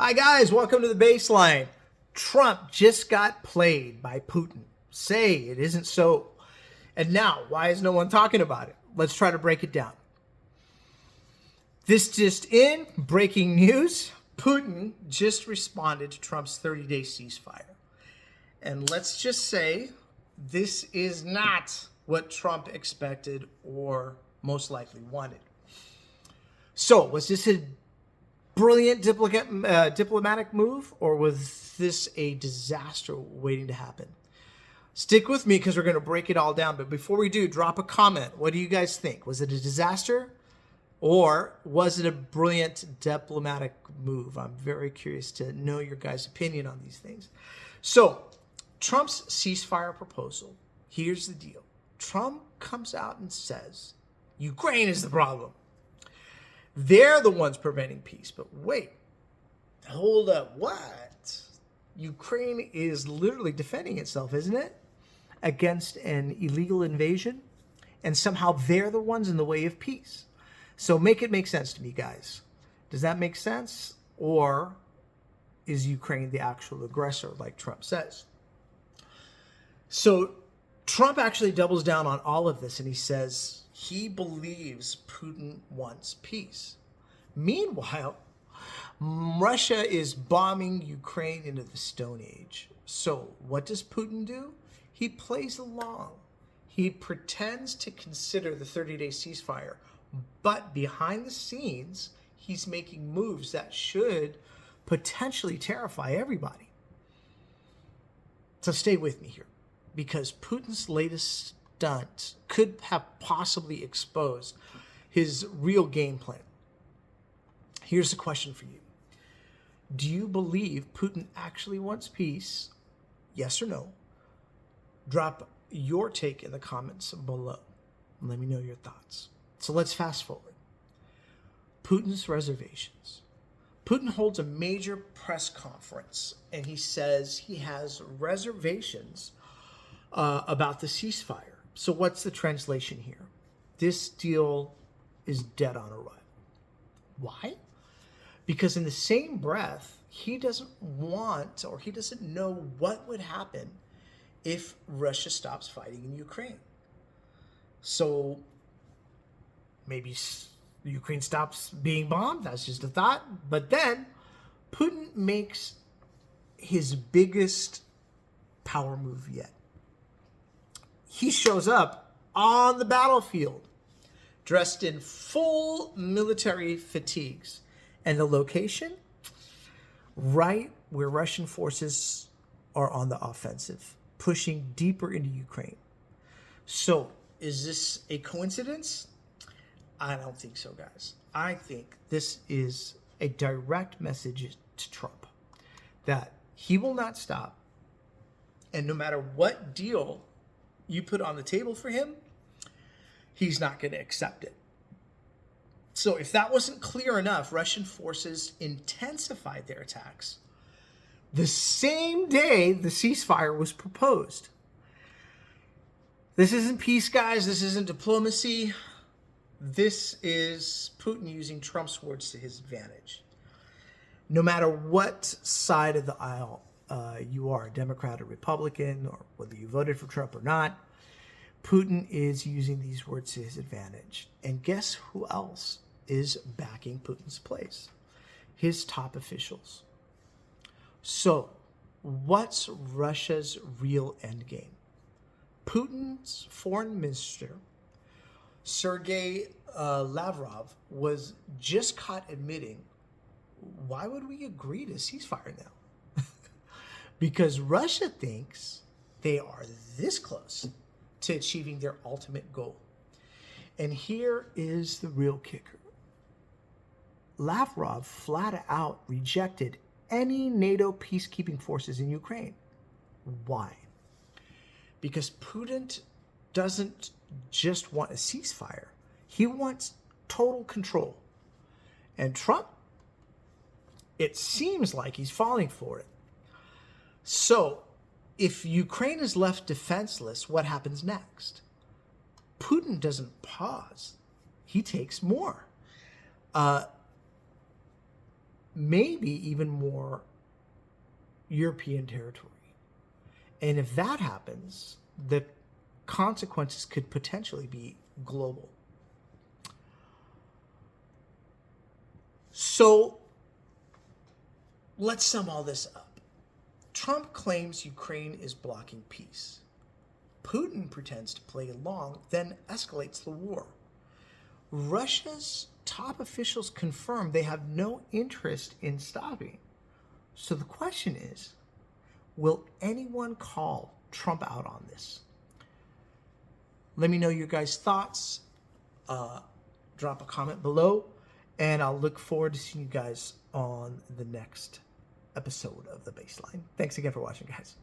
Hi guys, welcome to the baseline. Trump just got played by Putin. Say it isn't so. And now, why is no one talking about it? Let's try to break it down. This just in, breaking news. Putin just responded to Trump's 30-day ceasefire. And let's just say this is not what Trump expected or most likely wanted. So, was this a brilliant diplomatic move, or was this a disaster waiting to happen? Stick with me because we're going to break it all down. But before we do, drop a comment. What do you guys think? Was it a disaster, or was it a brilliant diplomatic move? I'm very curious to know your guys' opinion on these things. So, Trump's ceasefire proposal, here's the deal. Trump comes out and says, Ukraine is the problem. They're the ones preventing peace. But wait, hold up, what? Ukraine is literally defending itself, isn't it? Against an illegal invasion. And somehow they're the ones in the way of peace. So make it make sense to me, guys. Does that make sense? Or is Ukraine the actual aggressor, like Trump says? So Trump actually doubles down on all of this, and he says he believes Putin wants peace. Meanwhile, Russia is bombing Ukraine into the Stone Age. So what does Putin do? He plays along. He pretends to consider the 30-day ceasefire, but behind the scenes, he's making moves that should potentially terrify everybody. So stay with me here, because Putin's latest stunt could have possibly exposed his real game plan. Here's a question for you. Do you believe Putin actually wants peace? Yes or no? Drop your take in the comments below. Let me know your thoughts. So let's fast forward. Putin's reservations. Putin holds a major press conference, and he says he has reservations about the ceasefire. So what's the translation here? This deal is dead on arrival. Why? Because in the same breath, he doesn't want, or he doesn't know what would happen if Russia stops fighting in Ukraine. So maybe Ukraine stops being bombed. That's just a thought. But then Putin makes his biggest power move yet. He shows up on the battlefield dressed in full military fatigues. And the location? Right where Russian forces are on the offensive, pushing deeper into Ukraine. So, is this a coincidence? I don't think so, guys. I think this is a direct message to Trump that he will not stop. And no matter what deal you put on the table for him, he's not going to accept it. So if that wasn't clear enough, Russian forces intensified their attacks the same day the ceasefire was proposed. This isn't peace, guys. This isn't diplomacy. This is Putin using Trump's words to his advantage. No matter what side of the aisle you are, Democrat or Republican, or whether you voted for Trump or not, Putin is using these words to his advantage. And guess who else is backing Putin's place? His top officials. So, what's Russia's real endgame? Putin's foreign minister, Sergei Lavrov, was just caught admitting, why would we agree to ceasefire now? Because Russia thinks they are this close to achieving their ultimate goal. And here is the real kicker. Lavrov flat out rejected any NATO peacekeeping forces in Ukraine. Why? Because Putin doesn't just want a ceasefire. He wants total control. And Trump, it seems like he's falling for it. So, if Ukraine is left defenseless, what happens next? Putin doesn't pause. He takes more. maybe even more European territory. And if that happens, the consequences could potentially be global. So let's sum all this up. Trump claims Ukraine is blocking peace. Putin pretends to play along, then escalates the war. Russia's top officials confirm they have no interest in stopping. So the question is, will anyone call Trump out on this? Let me know your guys' thoughts. Drop a comment below, and I'll look forward to seeing you guys on the next episode of The Baseline. Thanks again for watching, guys.